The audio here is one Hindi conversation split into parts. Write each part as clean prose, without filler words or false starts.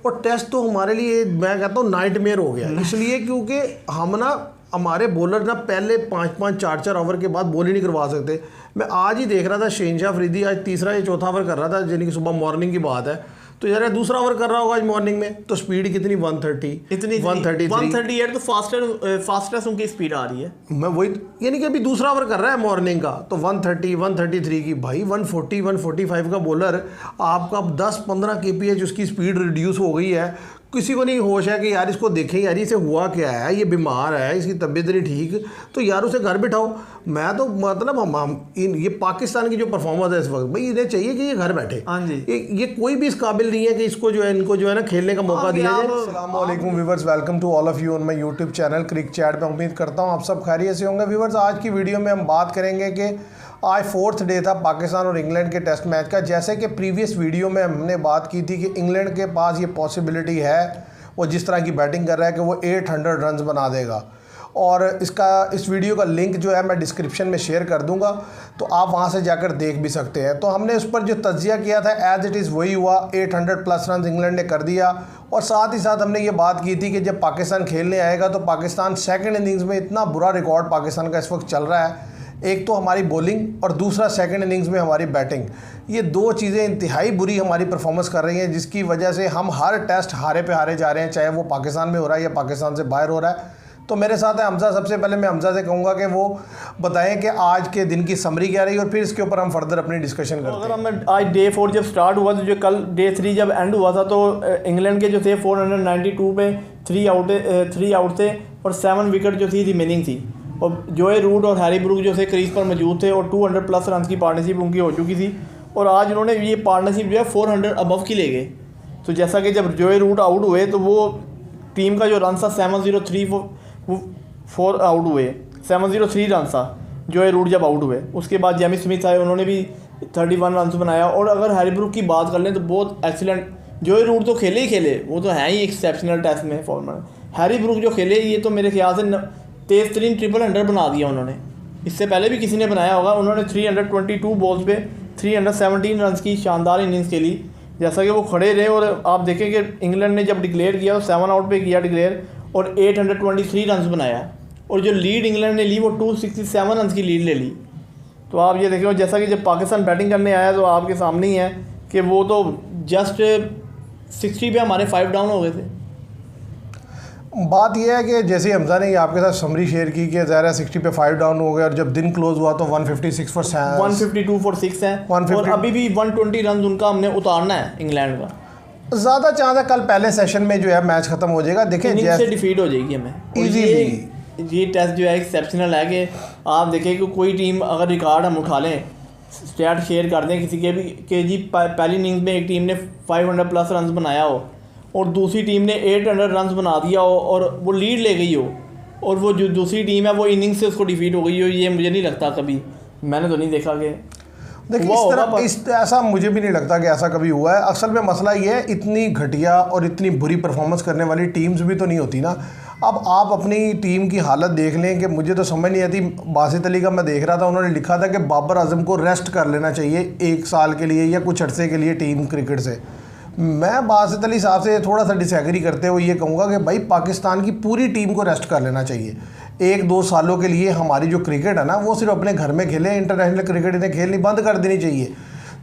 और टेस्ट तो हमारे लिए मैं कहता हूँ नाइटमेयर हो गया, इसलिए क्योंकि हम ना हमारे बॉलर ना पहले 5-5 4-4 ओवर के बाद बॉल ही नहीं करवा सकते। मैं आज ही देख रहा था शहनशाह अफरीदी आज तीसरा या चौथा ओवर कर रहा था, यानी कि सुबह मॉर्निंग की बात है, तो यार दूसरा ओवर कर रहा होगा आज मॉर्निंग में, तो स्पीड कितनी 130 इतनी 138 तो फास्टेस्ट उनकी स्पीड आ रही है। मैं वही यानी कि अभी दूसरा ओवर कर रहा है मॉर्निंग का, तो 130 133 की, भाई 140 145 का बॉलर आपका 10-15 kph उसकी स्पीड रिड्यूस हो गई है। किसी को नहीं होश है कि यार इसको देखें यार इसे हुआ क्या है, ये बीमार है, इसकी तबीयत नहीं ठीक, तो यार उसे घर बिठाओ। मैं तो मतलब हम ये पाकिस्तान की जो परफॉर्मेंस है इस वक्त, भाई इन्हें चाहिए कि ये घर बैठे। हाँ जी, ये कोई भी इस काबिल नहीं है कि इसको जो है इनको जो है ना खेलने का मौका दिया जाए। अस्सलाम वालेकुम viewers, welcome to all of you on my YouTube channel Crick Chat. मैं उम्मीद करता हूँ आप सब खैरियत से होंगे। व्यूअर्स, आज की वीडियो में हम बात करेंगे कि आज 4th डे था पाकिस्तान और इंग्लैंड के टेस्ट मैच का। जैसे कि प्रीवियस वीडियो में हमने बात की थी कि इंग्लैंड के पास ये पॉसिबिलिटी है, वो जिस तरह की बैटिंग कर रहा है, कि वो 800 रन्स बना देगा। और इस वीडियो का लिंक जो है मैं डिस्क्रिप्शन में शेयर कर दूंगा, तो आप वहां से जाकर देख भी सकते हैं। तो हमने उस पर जो तज्जिया किया था एज इट इज़ वही हुआ, 800+ रन इंग्लैंड ने कर दिया। और साथ ही साथ हमने ये बात की थी कि जब पाकिस्तान खेलने आएगा तो पाकिस्तान सेकेंड इनिंग्स में, इतना बुरा रिकॉर्ड पाकिस्तान का इस वक्त चल रहा है, एक तो हमारी बॉलिंग और दूसरा सेकंड इनिंग्स में हमारी बैटिंग, ये दो चीज़ें इंतहाई बुरी हमारी परफॉर्मेंस कर रही हैं, जिसकी वजह से हम हर टेस्ट हारे पे हारे जा रहे हैं, चाहे वो पाकिस्तान में हो रहा है या पाकिस्तान से बाहर हो रहा है। तो मेरे साथ है हमजा। सबसे पहले मैं हमजा से कहूँगा कि वो बताएं कि आज के दिन की समरी क्या रही, और फिर इसके ऊपर हम फर्दर अपनी डिस्कशन करते हैं। अगर हमें आज डे 4 जब स्टार्ट हुआ, तो जो कल डे 3 जब एंड हुआ था, तो इंग्लैंड के जो थे 492 पे 3 आउट थे और 7 विकेट जो थी रिमेनिंग थी, और जोए रूट और हैरी ब्रूक जो थे क्रीज पर मौजूद थे, और 200+ रन की पार्टनरशिप उनकी हो चुकी थी, और आज उन्होंने ये पार्टनरशिप जो है 400 अबव की ले गए। तो जैसा कि जब जोए रूट आउट हुए तो वो टीम का जो रन था 703 वो 4 आउट हुए, 703 रन था जोए रूट जब आउट हुए। उसके बाद जेमी स्मिथ आए, उन्होंने भी 31 रन बनाया। और अगर हैरी ब्रूक की बात कर लें तो बहुत एक्सीलेंट, जोए रूट तो खेले ही खेले, वो तो हैं ही एक्सेप्शनल टेस्ट में फॉर्मर। हैरी ब्रूक जो खेले, ये तो मेरे ख्याल से तेज़ तरीन 100 बना दिया उन्होंने। इससे पहले भी किसी ने बनाया होगा। उन्होंने 322 बॉल्स पे 317 रन की शानदार इनिंग्स खेली, जैसा कि वो खड़े रहे। और आप देखें कि इंग्लैंड ने जब डिक्लेयर किया तो 7 आउट पे किया डिक्लेयर, और 823 रन बनाया, और जो लीड इंग्लैंड ने ली वो 267 रन की लीड ले ली। तो आप ये देखें, जैसा कि जब पाकिस्तान बैटिंग करने आया तो आपके सामने ही है कि वो तो जस्ट 60 पे हमारे 5 डाउन हो गए थे। बात यह है कि जैसे हमजा ने आपके साथ समरी शेयर की कि ज़ाहिर है 60 पे 5 डाउन हो गए, और जब दिन क्लोज हुआ तो 152 फॉर 6 है, और अभी भी 120 रन उनका हमने उतारना है इंग्लैंड का। ज़्यादा चांस है कल पहले सेशन में जो है मैच ख़त्म हो जाएगा। देखिए से डिफीट हो जाएगी हमें इजीली। ये टेस्ट जो है एक्सेप्शनल है कि आप देखें कि कोई टीम अगर रिकॉर्ड हम उठा लें, स्टैट शेयर कर दें किसी के भी, कि जी पहली इनिंग्स में एक टीम ने 500+ रन बनाया हो और दूसरी टीम ने 800 रन बना दिया हो और वो लीड ले गई हो, और वो जो दूसरी टीम है वो इनिंग्स से उसको डिफीट हो गई हो, ये मुझे नहीं लगता कभी, मैंने तो नहीं देखा कि देखिए इस तरह ऐसा मुझे भी नहीं लगता कि ऐसा कभी हुआ है। असल में मसला ये है, इतनी घटिया और इतनी बुरी परफॉर्मेंस करने वाली टीम्स भी तो नहीं होती ना। अब आप अपनी टीम की हालत देख लें कि मुझे तो समझ नहीं आती। बासित अली का मैं देख रहा था, उन्होंने लिखा था कि बाबर आजम को रेस्ट कर लेना चाहिए 1 साल के लिए या कुछ अरसे के लिए टीम क्रिकेट से। मैं बासित अली साहब से थोड़ा सा डिसएग्री करते हुए ये कहूँगा कि भाई पाकिस्तान की पूरी टीम को रेस्ट कर लेना चाहिए 1-2 सालों के लिए। हमारी जो क्रिकेट है ना वो सिर्फ अपने घर में खेले, इंटरनेशनल क्रिकेट इन्हें खेलनी बंद कर देनी चाहिए।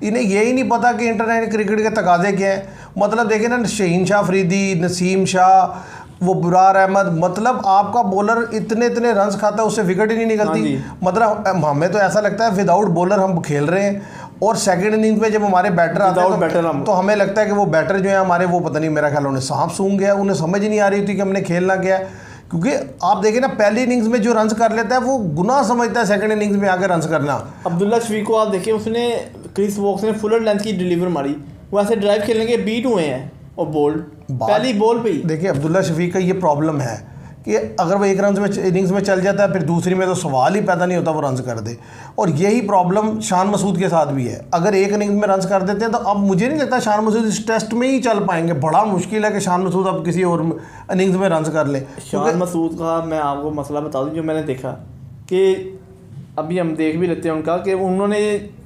इन्हें यही नहीं पता कि इंटरनेशनल क्रिकेट के तकाजे क्या हैं। मतलब देखें ना, शहनशाह अफरीदी, नसीम शाह, वो बुरार अहमद, मतलब आपका बॉलर इतने रन्स खाता है उससे विकेट ही नहीं निकलती। मतलब हमें तो ऐसा लगता है विदाउट बॉलर हम खेल रहे हैं, और सेकंड इनिंग्स में जब हमारे बैटर आते हैं तो हमें लगता है कि वो बैटर जो है हमारे, वो पता नहीं, मेरा ख्याल उन्हें सांप सूंघ गया, उन्हें समझ ही नहीं आ रही थी कि हमने खेलना क्या है। क्योंकि आप देखें ना, पहली इनिंग्स में जो रन्स कर लेता है वो गुनाह समझता है सेकंड इनिंग्स में आकर रन्स करना। अब्दुल्ला शफीक को आप देखिए, उसने क्रिस वोक्स ने फुल लेंथ की डिलीवर मारी, वो ऐसे ड्राइव खेलने के बीट हुए हैं और बोल्ड पहली बॉल पे ही। देखिए अब्दुल्ला शफीक का ये प्रॉब्लम है कि अगर वो 1 रन में इनिंग्स में चल जाता है, फिर दूसरी में तो सवाल ही पैदा नहीं होता वो रन्स कर दे। और यही प्रॉब्लम शान मसूद के साथ भी है। अगर 1 इनिंग्स में रन्स कर देते हैं तो अब मुझे नहीं लगता शान मसूद इस टेस्ट में ही चल पाएंगे। बड़ा मुश्किल है कि शान मसूद अब किसी और इनिंग्स में रन्स कर ले। शान मसूद का मैं आपको मसला बता दूँ, जो मैंने देखा कि अभी हम देख भी लेते हैं उनका, कि उन्होंने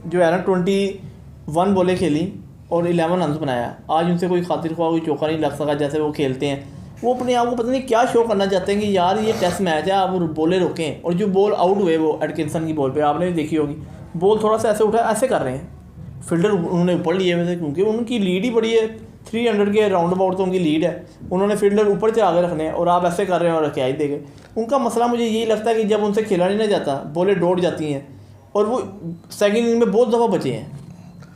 जो है ना 21 बॉलें खेली और 11 रन बनाया। आज उनसे कोई खातिर ख्वाह कोई चौका नहीं लग सका जैसे वो खेलते हैं। वो अपने आप को पता नहीं क्या शो करना चाहते हैं कि यार ये टेस्ट मैच है, आप बॉलें रोकें। और जो बॉल आउट हुए वो एटकिंसन की बॉल पे आपने भी देखी होगी, बॉल थोड़ा सा ऐसे उठा ऐसे कर रहे हैं, फील्डर उन्होंने ऊपर लिए हुए थे क्योंकि उनकी लीड ही बड़ी है, 300 के राउंड अबाउट तो उनकी लीड है, उन्होंने फील्डर ऊपर से आगे रखने हैं और आप ऐसे कर रहे हैं और क्या ही देंगे। उनका मसला मुझे यही लगता है कि जब उनसे खेला नहीं ना जाता बॉलें डोट जाती हैं और वो सेकंड इनिंग में बहुत दफ़ा बचे हैं।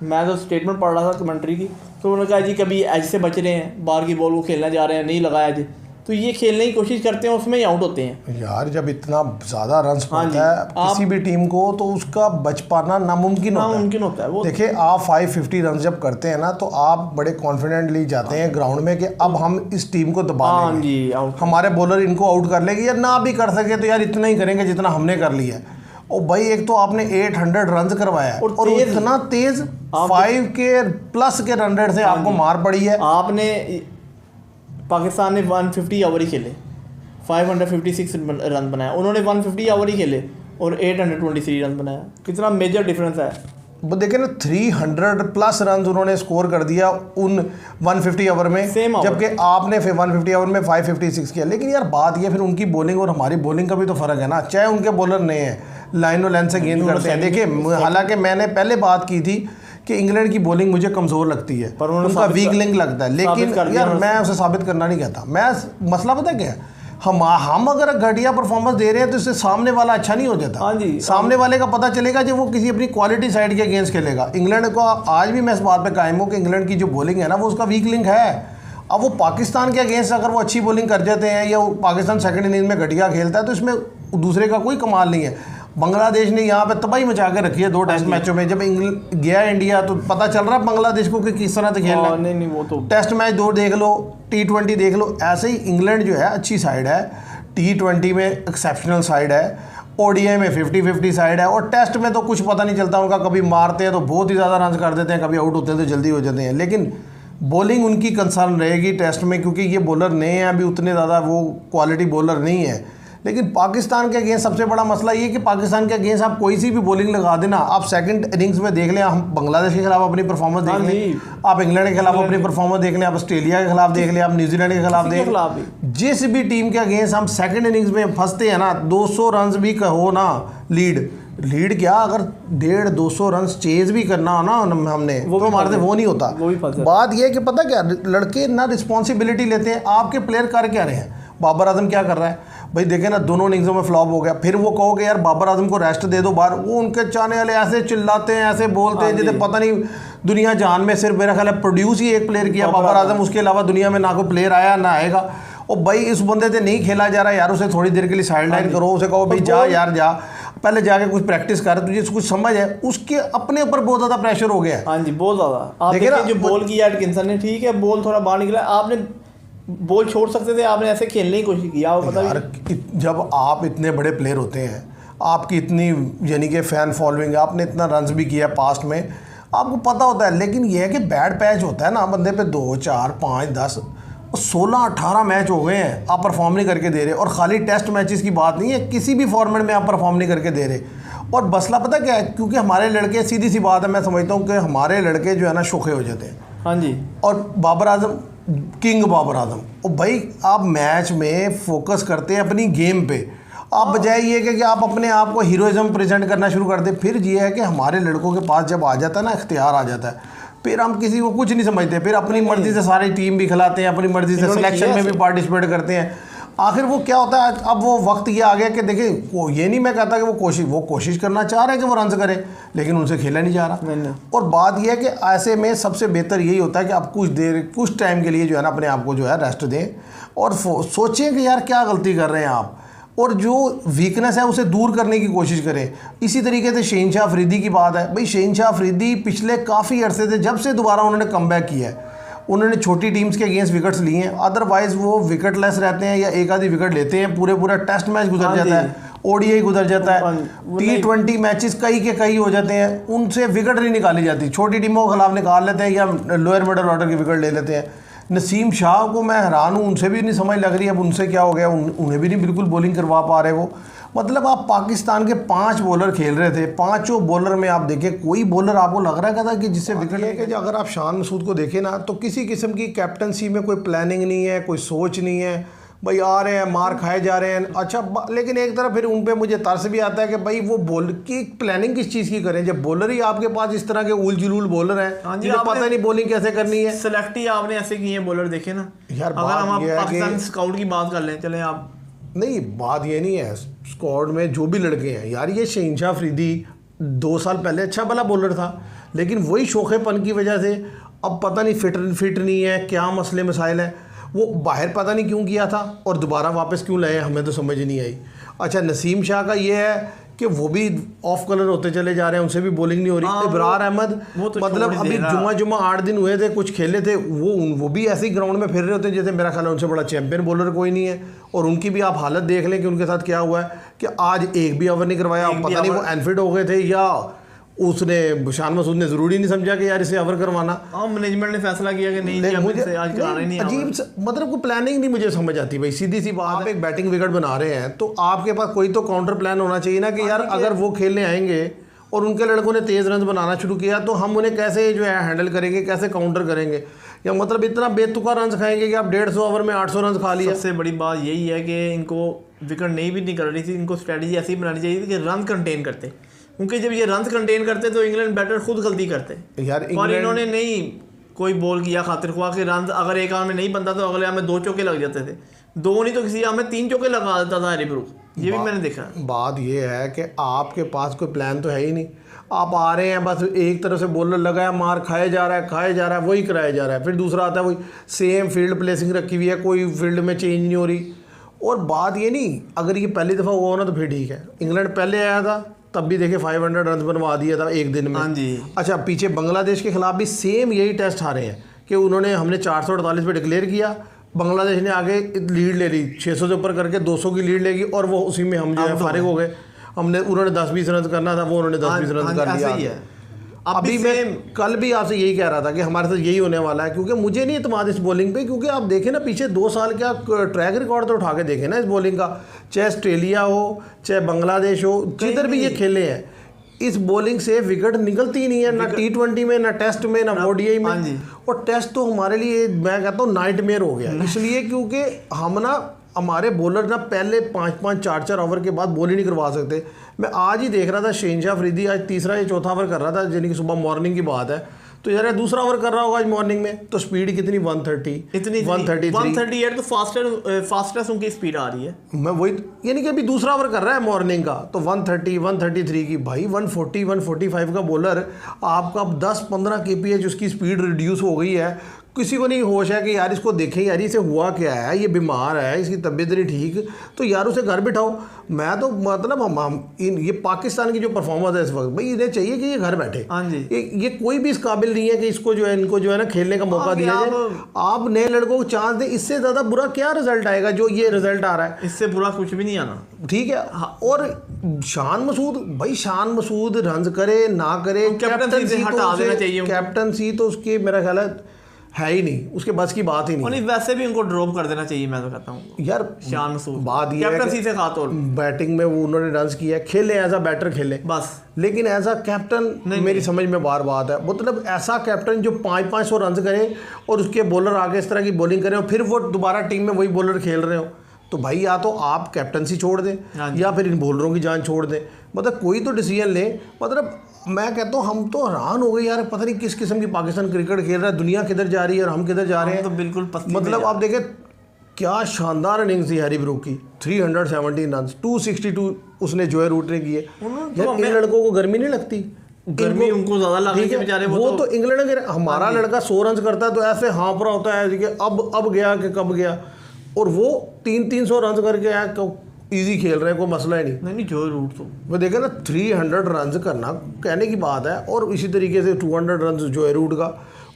मैं तो स्टेटमेंट पढ़ रहा था कमेंट्री की, तो उन्होंने कहा जी कभी एज से बच रहे हैं, बाहर की बॉल को खेलना जा रहे हैं, नहीं लगाया एज, तो ये खेलने की कोशिश करते हैं उसमें ही आउट होते हैं। यार जब इतना ज़्यादा रन्स पड़ता है किसी भी टीम को तो उसका बच पाना नामुमकिन होता है। वो देखिए आप 550 रन जब करते हैं ना तो आप बड़े कॉन्फिडेंटली जाते हैं ग्राउंड में कि अब हम इस टीम को दबा लेंगे, हमारे बॉलर इनको आउट कर लेंगे, या ना भी कर सके तो यार इतना ही करेंगे जितना हमने कर लिया है। और भाई एक तो आपने 800 रन करवाया और इतना तेज 5 के प्लस के रन रेट से आपको मार पड़ी है। आपने पाकिस्तान ने 150 ओवर ही खेले, 556 रन बनाया, उन्होंने 150 ओवर ही खेले और 823 रन बनाया। कितना मेजर डिफरेंस है वो देखे ना, 300 प्लस रन उन्होंने स्कोर कर दिया उन 150 ओवर में, जबकि आपने फिर 150 ओवर में 556 किया। लेकिन यार बात ये फिर उनकी बॉलिंग और हमारी बॉलिंग का भी तो फ़र्क है ना, चाहे उनके बॉलर नए हैं लाइन और लेंथ से गेंद करते हैं। देखिए हालांकि मैंने पहले बात की थी कि इंग्लैंड की बॉलिंग मुझे कमज़ोर लगती है, पर उनका वीक लिंक लगता है, लेकिन यार मैं उसे साबित करना नहीं कहता। मैं मसला पता क्या है, हम अगर घटिया परफॉर्मेंस दे रहे हैं तो इससे सामने वाला अच्छा नहीं हो जाता। हाँ जी, सामने वाले का पता चलेगा जब वो किसी अपनी क्वालिटी साइड के अगेंस्ट खेलेगा। इंग्लैंड को आज भी मैं इस बात पे कायम हूँ कि इंग्लैंड की जो बॉलिंग है ना वो उसका वीक लिंक है। अब वो पाकिस्तान के अगेंस्ट अगर वो अच्छी बॉलिंग कर जाते हैं या पाकिस्तान सेकंड इनिंग में घटिया खेलता है तो इसमें दूसरे का कोई कमाल नहीं है। बांग्लादेश ने यहाँ पे तबाही मचा के रखी है 2 टेस्ट मैचों में। जब गया इंडिया तो पता चल रहा है बांग्लादेश को कि किस तरह से खेलना है। नहीं वो तो टेस्ट मैच 2 देख लो, T20 देख लो। ऐसे ही इंग्लैंड जो है अच्छी साइड है, T20 में एक्सेप्शनल साइड है, ODI में 50-50 साइड है, और टेस्ट में तो कुछ पता नहीं चलता उनका, कभी मारते हैं तो बहुत ही ज़्यादा रन कर देते हैं, कभी आउट होते हैं तो जल्दी हो जाते हैं। लेकिन बॉलिंग उनकी कंसर्न रहेगी टेस्ट में, क्योंकि ये बॉलर नए हैं, अभी उतने ज़्यादा वो क्वालिटी बॉलर नहीं है। लेकिन पाकिस्तान के अगेंस्ट सबसे बड़ा मसला ये कि पाकिस्तान के अगेंस्ट आप कोई सी भी बॉलिंग लगा देना, आप सेकंड इनिंग्स में देख लें, हम बांग्लादेश के खिलाफ अपनी परफॉर्मेंस देख लें, आप इंग्लैंड के खिलाफ अपनी परफॉर्मेंस देख लें, आप ऑस्ट्रेलिया के खिलाफ देख लें, आप न्यूजीलैंड के खिलाफ देख लें, जिस भी टीम के अगेंस्ट हम सेकंड इनिंग्स में फंसते हैं ना, 200 रन भी हो ना लीड क्या, अगर 150-200 रन चेज भी करना हो ना हमने वो तो हमारे वो नहीं होता। बात यह है कि पता क्या, लड़के ना रिस्पॉन्सिबिलिटी लेते हैं। आपके प्लेयर कर क्या रहे हैं, बाबर आजम क्या कर रहा है भाई, देखे ना दोनों इनिंग्सों में फ्लॉप हो गया। फिर वो कहोगे यार बाबर आजम को रेस्ट दे दो बाहर, वो उनके चाहने वाले ऐसे चिल्लाते हैं, ऐसे बोलते हैं जैसे पता नहीं दुनिया जान में सिर्फ मेरा ख्याल है प्रोड्यूस ही एक प्लेयर किया बाबर आजम, उसके अलावा दुनिया में ना कोई प्लेयर आया ना आएगा। और भाई इस बंदे से नहीं खेला जा रहा यार, उसे थोड़ी देर के लिए साइड लाइन करो, उसे कहो भाई जा यार जा, पहले जाके कुछ प्रैक्टिस कर, तुझे कुछ समझ है। उसके अपने ऊपर बहुत ज़्यादा प्रेशर हो गया है। हाँ जी बहुत ज़्यादा। आप देखिए जो बॉल किया एटकिंसन ने, ठीक है बॉल थोड़ा बाहर निकला, आपने बॉल छोड़ सकते थे, आपने ऐसे खेलने की कोशिश की। आप पता यार जब आप इतने बड़े प्लेयर होते हैं, आपकी इतनी यानी कि फ़ैन फॉलोइंग, आपने इतना रन्स भी किया पास्ट में, आपको पता होता है। लेकिन यह है कि बैड पैच होता है ना बंदे पे, 2, 4, 5, 10, 16-18 मैच हो गए हैं आप परफॉर्म नहीं करके दे रहे। और खाली टेस्ट मैचेस की बात नहीं है, किसी भी फॉर्मेट में आप परफॉर्म नहीं करके दे रहे। और मसला पता क्या है, क्योंकि हमारे लड़के, सीधी सी बात है, मैं समझता हूँ कि हमारे लड़के जो है ना शोखे हो जाते हैं। हाँ जी। और बाबर आजम, किंग बाबर आजम, और भाई आप मैच में फोकस करते हैं अपनी गेम पे, आप बजाय ये कि आप अपने आप को हीरोइज्म प्रेजेंट करना शुरू कर दें। फिर ये है कि हमारे लड़कों के पास जब आ जाता है ना, इख्तियार आ जाता है, फिर हम किसी को कुछ नहीं समझते, फिर अपनी मर्जी से सारी टीम भी खिलाते हैं, अपनी मर्जी से सिलेक्शन में भी पार्टिसिपेट करते हैं। आखिर वो क्या होता है, अब वो वक्त ये आ गया कि देखिए वो ये नहीं मैं कहता कि वो कोशिश करना चाह रहे हैं कि वो रन करें, लेकिन उनसे खेला नहीं जा रहा। और बात यह है कि ऐसे में सबसे बेहतर यही होता है कि आप कुछ टाइम के लिए जो है ना अपने आप को जो है रेस्ट दें और सोचें कि यार क्या गलती कर रहे हैं आप, और जो वीकनेस है उसे दूर करने की कोशिश करें। इसी तरीके से शहीनशाह अफरीदी की बात है, भाई शहीनशाह अफरीदी पिछले काफ़ी अरसे से जब से दोबारा उन्होंने कमबैक किया है, उन्होंने छोटी टीम्स के अगेंस्ट विकेट्स लिए हैं, अदरवाइज़ वो विकेटलेस रहते हैं या एक आधी विकेट लेते हैं, पूरा टेस्ट मैच गुजर जाता है, ODI गुजर जाता है, T20 मैचेस कई के कई हो जाते हैं, उनसे विकेट नहीं निकाली जाती, छोटी टीमों के खिलाफ निकाल लेते हैं या लोअर मिडल ऑर्डर की विकेट ले लेते हैं। नसीम शाह को मैं हैरान हूँ, उनसे भी नहीं समझ लग रही अब उनसे क्या हो गया, उन्हें भी नहीं बिल्कुल बॉलिंग करवा पा रहे वो। मतलब आप पाकिस्तान के 5 बॉलर खेल रहे थे, 5 बॉलर में आप देखें कोई बॉलर आपको लग रहा था कि जिससे विकेट लेके, अगर आप शान मसूद को देखें ना तो किसी किस्म की कैप्टनसी में कोई प्लानिंग नहीं है, कोई सोच नहीं है, भाई आ रहे हैं मार खाए जा रहे हैं। अच्छा लेकिन एक तरफ फिर उन पे मुझे तरस भी आता है कि भाई वो बॉल की प्लानिंग किस चीज़ की करें जब बॉलर ही आपके पास इस तरह के उल जुलूल बॉलर हैं जिन्हें पता नहीं बॉलिंग कैसे करनी है। सेलेक्ट ही आपने ऐसे किए हैं बॉलर, देखे ना यार। अगर हम पाकिस्तान स्काउट की बात कर लें, चले आप, नहीं बात ये नहीं है, स्क्वाड में जो भी लड़के हैं यार, ये शहीनशाह अफरीदी 2 साल पहले अच्छा भला बॉलर था, लेकिन वही शोखेपन की वजह से अब पता नहीं फिट नहीं है, क्या मसले मसाइल हैं, वो बाहर पता नहीं क्यों किया था और दोबारा वापस क्यों लाए हमें तो समझ नहीं आई। अच्छा नसीम शाह का ये है कि वो भी ऑफ कलर होते चले जा रहे हैं, उनसे भी बॉलिंग नहीं हो रही। इब्रार अहमद तो मतलब अभी जुमा 8 दिन हुए थे, कुछ खेले थे, वो भी ऐसे ही ग्राउंड में फिर रहे होते हैं जैसे मेरा ख्याल है उनसे बड़ा चैंपियन बॉलर कोई नहीं है। और उनकी भी आप हालत देख लें कि उनके साथ क्या हुआ है कि आज एक भी ओवर नहीं करवाया, पता नहीं वो अनफिट हो गए थे या उसने शान मसूद ने ज़रूरी नहीं समझा कि यार इसे ओवर करवाना। मैनेजमेंट ने फैसला किया कि नहीं मुझे आज कराना ही नहीं। अजीब मतलब कोई प्लानिंग नहीं मुझे समझ आती भाई, सीधी सी बात। आप एक बैटिंग विकेट बना रहे हैं तो आपके पास कोई तो काउंटर प्लान होना चाहिए ना कि यार अगर वो खेलने आएंगे और उनके लड़कों ने तेज़ रन बनाना शुरू किया तो हम उन्हें कैसे जो है हैंडल करेंगे, कैसे काउंटर करेंगे, या मतलब इतना बेतुका रन खाएंगे कि आप 150 ओवर में 800 रन खा लिया। सबसे बड़ी बात यही है कि इनको विकेट नहीं कर रही थी, इनको स्ट्रेटजी ऐसी बनानी चाहिए थी कि रन कंटेन करते, क्योंकि जब ये रन कंटेन करते तो इंग्लैंड बैटर खुद गलती करते यार। और इन्होंने नहीं कोई बॉल किया खातिर ख्वाह के रन अगर एक आम में नहीं बनता तो अगले आम में 2 चौके लग जाते थे, 2 नहीं तो किसी आम में 3 चौके लगा देता था हैरी ब्रूक, ये भी मैंने देखा। बात ये है कि आपके पास कोई प्लान तो है ही नहीं, आप आ रहे हैं बस एक तरफ से बॉलर लगाया मार खाए जा रहा है वही कराया जा रहा है, फिर दूसरा आता है वही सेम फील्ड प्लेसिंग रखी हुई है, कोई फील्ड में चेंज नहीं हो रही। और बात ये नहीं, अगर ये पहली दफ़ा हुआ ना तो फिर ठीक है, इंग्लैंड पहले आया था तब भी देखे 500 रन बनवा दिया था एक दिन में। हाँ जी। अच्छा पीछे बांग्लादेश के खिलाफ भी सेम यही टेस्ट हारे हैं कि हमने 448 पे डिक्लेयर किया, बांग्लादेश ने आगे लीड ले ली 600 से ऊपर करके 200 की लीड लेगी और वो उसी में हम जो है फारिग हो गए। उन्होंने 10-20 रन करना था, वो उन्होंने 10-20 रन कर लिया। अभी मैं कल भी आपसे यही कह रहा था कि हमारे साथ यही होने वाला है, क्योंकि मुझे नहीं इत्मीनान इस बॉलिंग पे, क्योंकि आप देखें ना पिछले 2 साल का ट्रैक रिकॉर्ड तो उठा के देखें ना इस बॉलिंग का, चाहे ऑस्ट्रेलिया हो चाहे बांग्लादेश हो, जिधर भी ये खेले हैं इस बॉलिंग से विकेट निकलती ही नहीं है, ना T20 में, ना टेस्ट में, ना ODI में। और टेस्ट तो हमारे लिए मैं कहता हूँ नाइटमेयर हो गया, इसलिए क्योंकि हमारे बॉलर ना पहले 5-5 4-4 ओवर के बाद बॉल ही नहीं करवा सकते। मैं आज ही देख रहा था शहीनशाह अफरीदी आज 3रा या 4था ओवर कर रहा था, यानी कि सुबह मॉर्निंग की बात है, तो यार 2रा ओवर कर रहा होगा आज मॉर्निंग में, तो स्पीड कितनी 130 इतनी 138 तो फास्टेस्ट उनकी स्पीड आ रही है। मैं वही यानी कि अभी 2रा ओवर कर रहा है मॉर्निंग का, तो 130 133 की भाई 140 145 का बॉलर आपका 10-15 kph उसकी स्पीड रिड्यूस हो गई है। किसी को नहीं होश है कि यार इसको देखें यार इसे हुआ क्या है, ये बीमार है, इसकी तबीयत नहीं ठीक, तो यार उसे घर बिठाओ। मैं तो मतलब ये पाकिस्तान की जो परफॉर्मेंस है इस वक्त, भाई इन्हें चाहिए कि ये घर बैठे। हाँ जी। ये कोई भी इस काबिल नहीं है कि इसको जो है इनको जो है ना खेलने का मौका दिया जाए। आप नए लड़कों को चांस दें, इससे ज़्यादा बुरा क्या रिजल्ट आएगा जो ये रिजल्ट आ रहा है, इससे बुरा कुछ भी नहीं आना। ठीक है। और शान मसूद रन करे ना करे, कैप्टनसी तो उसकी मेरा ख्याल है ही नहीं, उसके बस की बात ही नहीं। वैसे भी उनको ड्रॉप कर देना चाहिए, मैं तो कहता हूँ यार। शान मसूद बात ये कैप्टनसी से खातौर बैटिंग में वो उन्होंने रन किया, खेले एज अ बैटर खेले बस, लेकिन एज अ कैप्टन मेरी समझ में बार बात है, मतलब ऐसा कैप्टन जो 500-500 रन करे और उसके बॉलर आगे इस तरह की बॉलिंग करें और फिर वो दोबारा टीम में वही बॉलर खेल रहे हो, तो भाई या तो आप कैप्टनसी छोड़ दें या फिर इन बॉलरों की जान छोड़ दें, मतलब कोई तो डिसीजन लें। मतलब मैं कहता हूँ हम तो हैरान हो गए यार, पता नहीं किस किस्म की पाकिस्तान क्रिकेट खेल रहा है, दुनिया किधर जा रही है और हम किधर जा रहे हैं। तो बिल्कुल मतलब आप देखें क्या शानदार इनिंग्स थी हैरी ब्रूक की, 317 रन, 262 उसने जोए रूट ने किए। इन लड़कों को गर्मी नहीं लगती, गर्मी उनको ज़्यादा लगती है बेचारे। वो तो इंग्लैंड हमारा लड़का 100 रन करता है तो ऐसे हाँफ रहा होता है कि अब गया कि कब गया, और वो 300 रन करके आया, इजी खेल रहे हैं, कोई मसला ही नहीं। जो रूट तो वो देखे ना 300 रन करना कहने की बात है, और इसी तरीके से 200 रन जो है रूट का,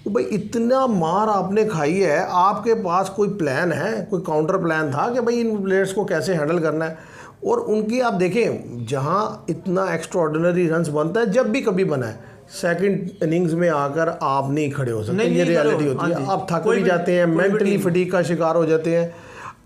वो भाई इतना मार आपने खाई है, आपके पास कोई प्लान है, कोई काउंटर प्लान था कि भाई इन प्लेयर्स को कैसे हैंडल करना है। और उनकी आप देखें जहाँ इतना एक्स्ट्रा ऑर्डिनरी रन बनता है, जब भी कभी बना है सेकंड इनिंग्स में आकर आप नहीं खड़े हो सकते, ये रियलिटी होती है। आप थक भी जाते हैं, मेंटली फटीग का शिकार हो जाते हैं।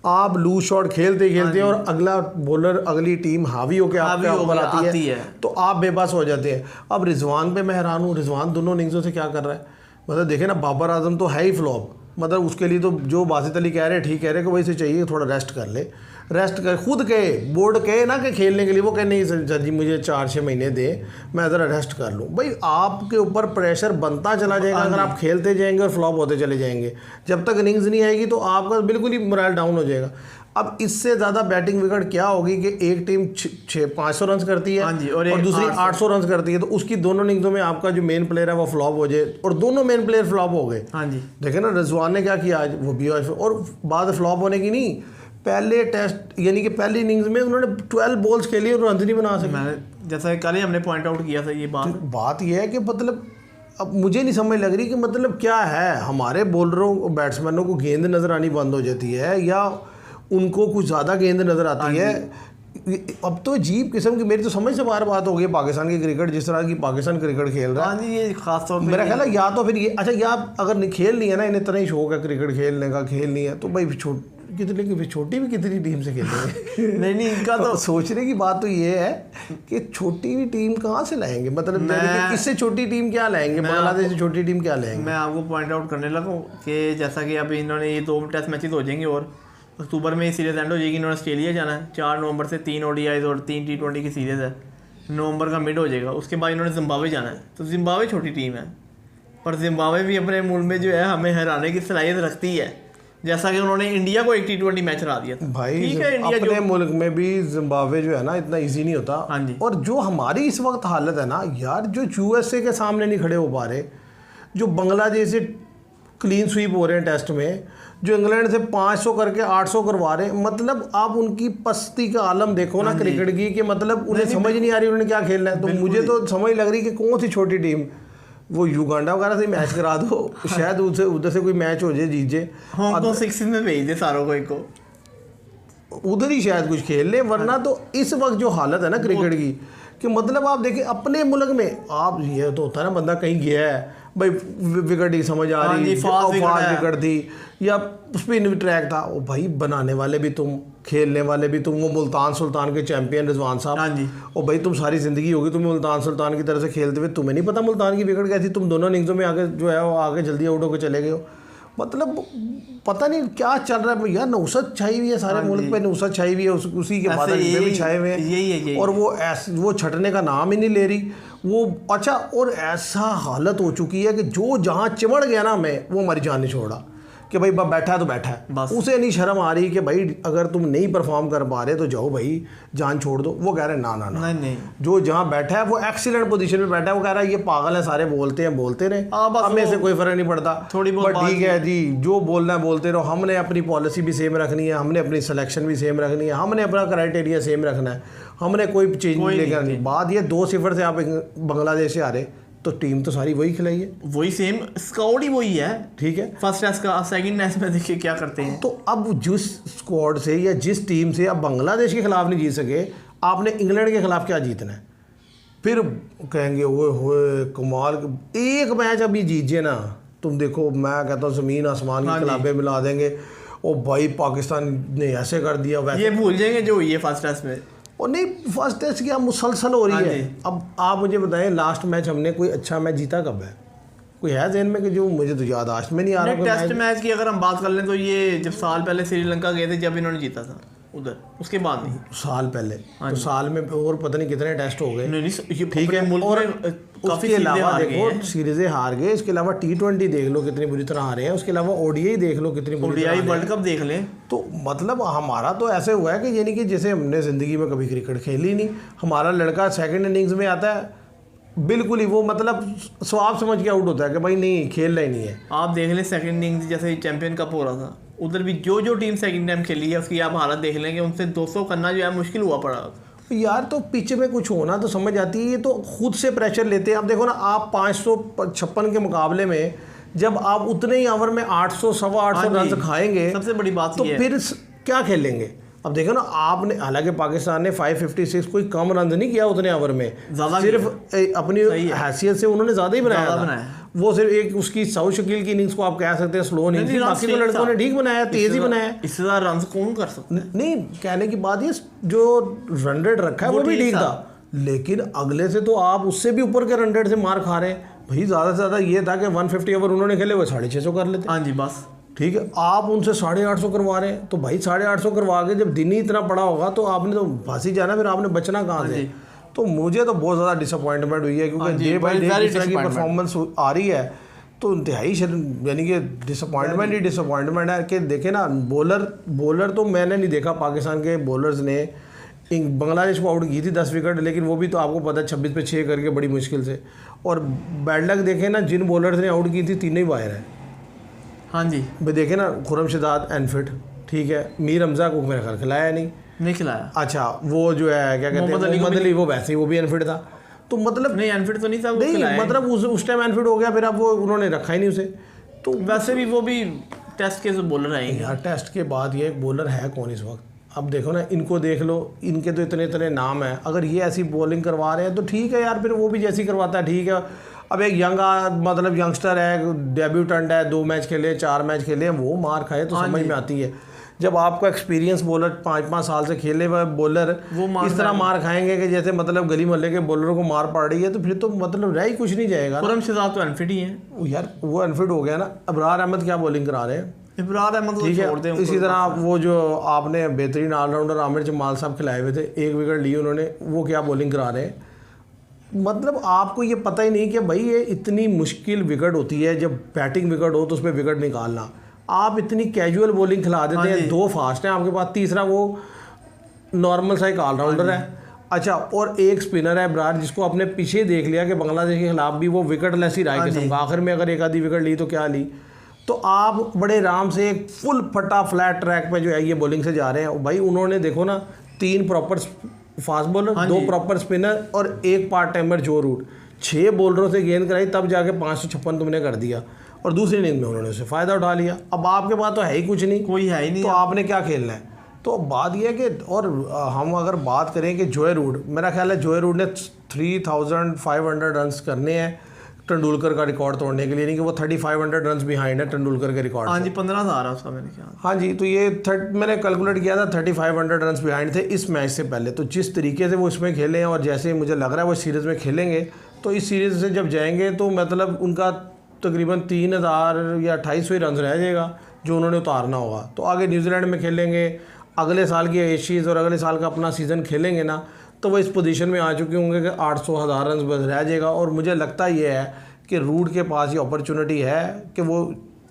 आप लूज शॉट खेलते खेलते हैं और अगला बॉलर अगली टीम हावी होकर आपके ऊपर आती है तो आप बेबस हो जाते हैं। अब रिजवान पे मैं हैरान हूँ, रिजवान दोनों इनिंग्सों से क्या कर रहा है। मतलब देखे ना, बाबर आजम तो है ही फ्लॉप, मतलब उसके लिए तो जो बासित अली कह रहे हैं ठीक कह रहे हैं कि वही से चाहिए थोड़ा रेस्ट कर ले, रेस्ट कर। खुद कहे, बोर्ड कहे ना कि खेलने के लिए, वो कहे नहीं सर जी मुझे 4-6 महीने दे, मैं ज़रा रेस्ट कर लूँ। भाई आपके ऊपर प्रेशर बनता चला जाएगा अगर आप खेलते जाएंगे और फ्लॉप होते चले जाएंगे। जब तक इनिंग्स नहीं आएगी तो आपका बिल्कुल ही मोरल डाउन हो जाएगा। अब इससे ज़्यादा बैटिंग विकेट क्या होगी कि एक टीम 500 रन करती है और दूसरी 800 रन करती है, तो उसकी दोनों इनिंग्सों में आपका जो मेन प्लेयर है वो फ्लॉप हो जाए, और दोनों मेन प्लेयर फ्लॉप हो गए। हाँ जी, देखे ना रिजवान ने क्या किया आज, वो भी और बाद फ्लॉप होने की नहीं, पहले टेस्ट यानी कि पहली इनिंग्स में उन्होंने 12 बॉल्स खेली और रन नहीं बना सके। मैंने जैसा कल ही हमने पॉइंट आउट किया था ये बात ये है कि मतलब अब मुझे नहीं समझ लग रही कि मतलब क्या है, हमारे बॉलरों बैट्समैनों को गेंद नज़र आनी बंद हो जाती है या उनको कुछ ज़्यादा गेंद नज़र आती है। अब तो अजीब किस्म की, मेरी तो समझ से बाहर बात हो गई पाकिस्तान की क्रिकेट जिस तरह की पाकिस्तान क्रिकेट खेल रहा है। हाँ जी, ये खास तौर पे मेरा ख्याल है या तो फिर ये अच्छा, या अगर खेल नहीं है ना, इन्हें इतना ही शौक है क्रिकेट खेलने का, खेल नहीं है तो भाई कितने की छोटी भी कितनी टीम से खेलेंगे नहीं इनका तो सोचने की बात तो ये है कि छोटी भी टीम कहाँ से लाएंगे, मतलब इससे छोटी टीम क्या लाएंगे, बांग्लादेश से छोटी टीम क्या लाएंगे। मैं आपको पॉइंट आउट करने लगा कि जैसा कि अभी इन्होंने ये 2 टेस्ट मैचेस हो जाएंगे और अक्टूबर में सीरीज़ एंड हो जाएगी। इन्होंने ऑस्ट्रेलिया जाना है 4 नवंबर से, 3 ODIs और 3 T20 की सीरीज़ है, नवंबर का मिड हो जाएगा। उसके बाद इन्होंने जिम्बाब्वे जाना है, तो जिम्बाब्वे छोटी टीम है पर जिम्बाब्वे भी अपने मुल्क में जो है हमें हराने की सलाहियत रखती है, जैसा कि उन्होंने इंडिया को एक T20 मैच हरा दिया था। भाई ठीक है, इंडिया अपने मुल्क में भी जिम्बाब्वे जो है ना इतना इजी नहीं होता। हाँ जी, और जो हमारी इस वक्त हालत है ना यार, जो USA के सामने नहीं खड़े हो पा रहे, जो बांग्लादेश से क्लीन स्वीप हो रहे हैं टेस्ट में, जो इंग्लैंड से 500 करके 800 करवा रहे हैं, मतलब आप उनकी पस्ती का आलम देखो ना क्रिकेट की, कि मतलब उन्हें समझ नहीं आ रही उन्होंने क्या खेलना है। तो मुझे तो समझ लग रही कि कौन सी छोटी टीम, वो युगांडा वगैरह से मैच करा दो शायद उधर से कोई मैच हो जाए, जीत जाए, हांगकांग 16 में भेज दे सारों को, एक को उधर ही शायद कुछ खेल ले। वरना तो इस वक्त जो हालत है ना क्रिकेट की, कि मतलब आप देखिए अपने मुल्क में, आप ये तो होता है ना बंदा कहीं गया है भाई, विकेट ही समझ आ रही, फास्ट विकेट थी या स्पिन भी ट्रैक था, वो भाई बनाने वाले भी तुम, खेलने वाले भी तुम, वो मुल्तान सुल्तान के चैंपियन रिजवान साहब। हाँ जी, और भाई तुम सारी ज़िंदगी होगी तुम मुल्तान सुल्तान की तरह से खेलते हुए, तुम्हें नहीं पता मुल्तान की विकेट कैसी, तुम दोनों इनिंग्सों में आगे जो है वो आगे जल्दी आउट होकर चले गए हो। मतलब पता नहीं क्या चल रहा है यार, नौसत छाई हुई है सारे मुल्क पे, नौसत छाई हुई है, उसी के बाद भी छाए हुए हैं, और वो छटने का नाम ही नहीं ले रही वो। अच्छा, और ऐसा हालत हो चुकी है कि जो जहाँ चिमड़ गया ना मैं, वो हमारी जान नहीं छोड़ा कि भाई बैठा है तो बैठा है, उसे नहीं शर्म आ रही कि भाई अगर तुम नहीं परफॉर्म कर पा रहे तो जाओ भाई जान छोड़ दो। वो कह रहे हैं ना नहीं, जो जहाँ बैठा है वो एक्सीलेंट पोजीशन में बैठा है, वो कह रहा है ये पागल है, सारे बोलते हैं बोलते रहे, हमें से कोई फर्क नहीं पड़ता, थोड़ी बहुत ठीक है जी, जो बोलना है बोलते रहो, हमने अपनी पॉलिसी भी सेम रखनी है, हमने अपनी सिलेक्शन भी सेम रखनी है, हमने अपना क्राइटेरिया सेम रखना है, हमने कोई चेंज नहीं लेकर नहीं। बात ये 2-0 से आप बांग्लादेश से आ रहे तो टीम तो सारी वही खिलाई है, वही सेम स्क्वाड ही वही है, ठीक है। फर्स्ट टेस्ट का सेकंड टेस्ट में देखिए क्या करते हैं। तो अब जिस स्क्वाड से या जिस टीम से आप बांग्लादेश के खिलाफ नहीं जीत सके, आपने इंग्लैंड के खिलाफ क्या जीतना है? फिर कहेंगे ओए कमाल, एक मैच अभी जीजिए ना, तुम देखो मैं कहता हूँ ज़मीन आसमान की किताबें मिला देंगे। ओ भाई पाकिस्तान ने ऐसे कर दिया, वैसे ये भूल जाएंगे जो ये फर्स्ट टेस्ट में, और नहीं फर्स्ट टेस्ट की मुसलसल हो रही है। अब आप मुझे बताएं लास्ट मैच हमने कोई अच्छा मैच जीता कब है? कोई है ज़हन में कि जो मुझे तो याद आज में नहीं आ रहा। टेस्ट मैच की अगर हम बात कर लें तो ये जब साल पहले श्रीलंका गए थे जब इन्होंने जीता था उधर, उसके बाद नहीं, साल पहले तो साल में और पता नहीं कितने टेस्ट हो गए, ठीक है। और उसके अलावा देखो सीरीजें हार गए, इसके अलावा T20 देख लो कितनी बुरी तरह हारे हैं, उसके अलावा ODI देख लो कितनी बुरी तरह, वर्ल्ड कप देख लें। तो मतलब हमारा तो ऐसे हुआ है कि यानी कि जैसे हमने ज़िंदगी में कभी क्रिकेट खेली नहीं। हमारा लड़का सेकंड इनिंग्स में आता है बिल्कुल ही वो मतलब स्वाब समझ के आउट होता है कि भाई नहीं खेलना ही नहीं है। आप देख लें सेकंड इनिंग्स जैसे चैंपियन कप हो रहा था, उधर भी जो टीम सेकंड टाइम खेली है उसकी आप हालत देख लेंगे, उनसे 200 करना जो है मुश्किल हुआ पड़ा यार। तो पिच में कुछ होना तो समझ आती है, ये तो खुद से प्रेशर लेते हैं। अब देखो ना, आप 556 के मुकाबले में जब आप उतने ही ओवर में 800 सवा 800 रन खाएंगे, सबसे बड़ी बात तो फिर क्या खेलेंगे? अब देखो ना, आपने हालांकि पाकिस्तान ने 556 कोई कम रन नहीं किया उतने ओवर में, सिर्फ अपनी हैसियत से उन्होंने ज़्यादा ही बनाया था। वो सिर्फ एक उसकी साउथ शकील की इनिंग्स को आप कह सकते हैं स्लो नहीं थी, बाकी तो लड़कों ने ठीक बनाया, तेज ही बनाया। इससे ज़्यादा रन कौन कर सकता है? नहीं, कहने की बात ये जो रन रेट रखा है वो भी ठीक था, लेकिन अगले से तो आप उससे भी ऊपर के रन रेट से मार खा रहे हैं भाई। ज़्यादा से ज़्यादा ये था कि 150 ओवर उन्होंने खेले, वो 650 कर लेते। हाँ जी, बस ठीक है, आप उनसे 850 करवा रहे हैं, तो भाई 850 करवा के जब दिन ही इतना पड़ा होगा तो आपने तो फांसी जाना, फिर आपने बचना कहाँ से? तो मुझे तो बहुत ज़्यादा डिसअपॉइंटमेंट हुई है, क्योंकि डे बाई डे इस तरह की परफॉर्मेंस आ रही है तो इंतहाई यानी कि डिसअपॉइंटमेंट ही डिसअपॉइंटमेंट है। कि देखे ना, बॉलर तो मैंने नहीं देखा पाकिस्तान के बॉलर्स ने बांग्लादेश को आउट की थी 10 विकेट, लेकिन वो भी तो आपको पता है 26 पे 6 करके बड़ी मुश्किल से। और बैड लक देखें ना, जिन बॉलर्स ने आउट की थी तीनों ही बाहर है। हाँ जी, भाई देखे ना, खुरमशदाद अनफिट, ठीक है, मीर हमजा को मेरे घर खिलाया नहीं खिलाया। अच्छा, वो जो है क्या कहते हैं मोहम्मद अली, वो वैसे ही वो भी अनफिट था। तो मतलब नहीं, अनफिट तो नहीं था, नहीं मतलब उस टाइम अनफिट हो गया, फिर अब वो उन्होंने रखा ही नहीं उसे। तो वैसे भी वो भी टेस्ट के बॉलर आएंगे यार, टेस्ट के बाद ये एक बॉलर है कौन इस वक्त? अब देखो ना, इनको देख लो, इनके तो इतने इतने नाम हैं, अगर ये ऐसी बॉलिंग करवा रहे हैं तो ठीक है यार, फिर वो भी जैसी करवाता है ठीक है। अब एक मतलब यंगस्टर है, डेब्यूटेंट है, 2 मैच खेले 4 मैच खेले, वो मार खाए तो समझ में आती है। जब आपको एक्सपीरियंस बॉलर 5-5 साल से खेले हुए बॉलर इस तरह मार खाएंगे कि जैसे मतलब गली मोहल्ले के बॉलरों को मार पड़ रही है, तो फिर तो मतलब रह ही कुछ नहीं जाएगा। खुरमशदाद तो अनफिट ही है यार, वो अनफिट हो गया ना। अबरार अहमद क्या बॉलिंग करा रहे हैं? इब्रार अहमद ठीक है, इसी तरह वो जो आपने बेहतरीन ऑलराउंडर आमिर जमाल साहब खिलाए हुए थे, 1 विकेट लिए उन्होंने, वो क्या बॉलिंग करा रहे हैं? मतलब आपको ये पता ही नहीं कि भाई ये इतनी मुश्किल विकेट होती है, जब बैटिंग विकेट हो तो उस पर विकेट निकालना, आप इतनी कैजुअल बॉलिंग खिला देते हैं। 2 फास्ट हैं आपके पास, तीसरा वो नॉर्मल सा एक ऑलराउंडर है। अच्छा, और एक स्पिनर है ब्रार, जिसको आपने पीछे देख लिया कि बांग्लादेश के खिलाफ भी वो विकेट लेस ही रहा किस्म का, आखिर में अगर एक आधी विकेट ली तो क्या ली। तो आप बड़े आराम से एक फुल फटा फ्लैट ट्रैक पे जो है ये बॉलिंग से जा रहे हैं भाई। उन्होंने देखो ना, 3 proper fast bowler, 2 proper spinner और 1 पार्ट टाइमर जो रूट, 6 बॉलरों से गेंद कराई, तब जाके 556 तुमने कर दिया, और दूसरी इनिंग में उन्होंने उससे फ़ायदा उठा लिया। अब आपके पास तो है ही कुछ नहीं, कोई है ही नहीं, तो आपने क्या खेलना है? तो बात यह है कि, और हम अगर बात करें कि जोए रूट, मेरा ख्याल है जोए रूट ने 3500 रन करने हैं तेंदुलकर का रिकॉर्ड तोड़ने के लिए, नहीं कि वो 3500 रन बिहाइंड है तेंदुलकर के रिकॉर्ड। हाँ जी, 15,000 है उसका मैंने ख्याल। हाँ जी, तो ये मैंने कैलकुलेट किया था 3500 रन बिहाइंड थे इस मैच से पहले। तो जिस तरीके से वो इसमें खेले हैं और जैसे मुझे लग रहा है वो सीरीज़ में खेलेंगे, तो इस सीरीज़ से जब जाएंगे तो मतलब उनका तकरीबन 3000 या 2800 ही रन रह जाएगा जो उन्होंने उतारना होगा। तो आगे न्यूजीलैंड में खेलेंगे, अगले साल की एशियज़ और अगले साल का अपना सीज़न खेलेंगे ना, तो वो इस पोजीशन में आ चुके होंगे कि 800,000 रन बस रह जाएगा। और मुझे लगता ये है कि रूट के पास ये अपॉर्चुनिटी है कि वो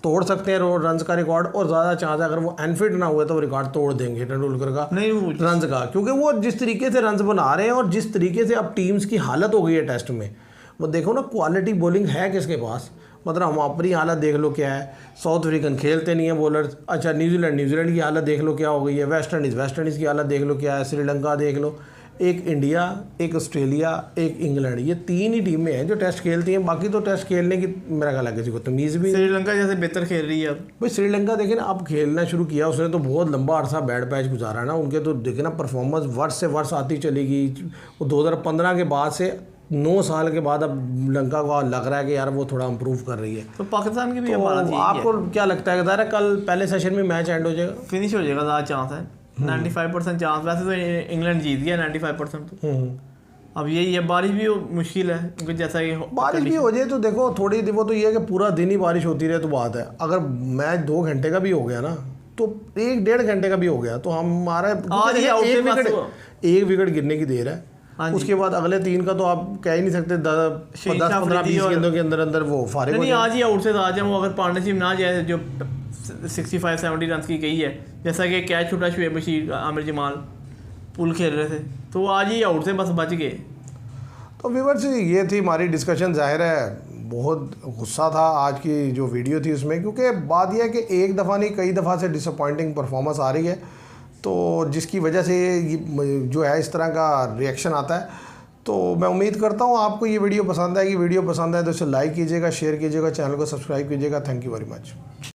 तोड़ सकते हैं रन का रिकॉर्ड, और ज़्यादा चांस है अगर वो अनफिट ना हुए तो वो रिकॉर्ड तोड़ देंगे तेंदुलकर का रन का, क्योंकि वो जिस तरीके से रन बना रहे हैं और जिस तरीके से अब टीम्स की हालत हो गई है टेस्ट में, वो देखो ना क्वालिटी बॉलिंग है किसके पास। मतलब हम अपनी हालत देख लो क्या है, साउथ अफ्रीकन खेलते नहीं है बॉलर्स। अच्छा, न्यूजीलैंड की हालत देख लो क्या हो गई है, वेस्ट इंडीज़ की हालत देख लो क्या है, श्रीलंका देख लो, एक इंडिया, एक ऑस्ट्रेलिया, एक इंग्लैंड, ये 3 ही टीमें हैं जो टेस्ट खेलती हैं। बाकी तो टेस्ट खेलने की मेरा ख्याल है किसी को तमीज़ भी। श्रीलंका जैसे बेहतर खेल रही है अब भाई। श्रीलंका देखें ना, अब खेलना शुरू किया उसने, तो बहुत लंबा अरसा बैड पैच गुजारा ना उनके, तो देखे ना परफॉर्मेंस वर्ष से वर्ष आती चली गई। वो 2015 के बाद से 9 साल के बाद अब लंका को लग रहा है कि यार वो थोड़ा इंप्रूव कर रही है। तो पाकिस्तान की भी तो आपको क्या लगता है कि कल पहले सेशन में मैच एंड हो जाएगा, फिनिश हो जाएगा? ज़्यादा चांस है, 95% चांस। वैसे तो इंग्लैंड जीत गया 95%। तो अब यही है, बारिश भी मुश्किल है क्योंकि जैसा कि बारिश भी हो जाए तो देखो थोड़ी, वो तो ये है कि पूरा दिन ही बारिश होती रहे तो बात है। अगर मैच 2 घंटे का भी हो गया ना, तो 1-1.5 घंटे का भी हो गया तो हमारा एक विकेट गिरने की देर है। उसके बाद अगले 3 का तो आप कह ही नहीं सकते, 10-15-20 गेंदों के अंदर अंदर वो फारिग हो जाए। आज ही आउट से आज हम अगर पार्टनरशिप ना जाए जो 65-70 रन की गई है, जैसा कि कैच छूटा शुएब बशीर, आमिर जमाल पुल खेल रहे थे, तो आज ही आउट से बस बच गए। तो व्यूअर्स, ये थी हमारी डिस्कशन। जाहिर है बहुत गुस्सा था आज की जो वीडियो थी उसमें, क्योंकि बात यह है कि एक दफ़ा नहीं कई दफ़ा से डिसअपॉइंटिंग परफॉर्मेंस आ रही है, तो जिसकी वजह से जो है इस तरह का रिएक्शन आता है। तो मैं उम्मीद करता हूँ आपको ये वीडियो पसंद आएगी। वीडियो पसंद आए तो इसे लाइक कीजिएगा, शेयर कीजिएगा, चैनल को सब्सक्राइब कीजिएगा। Thank you very much.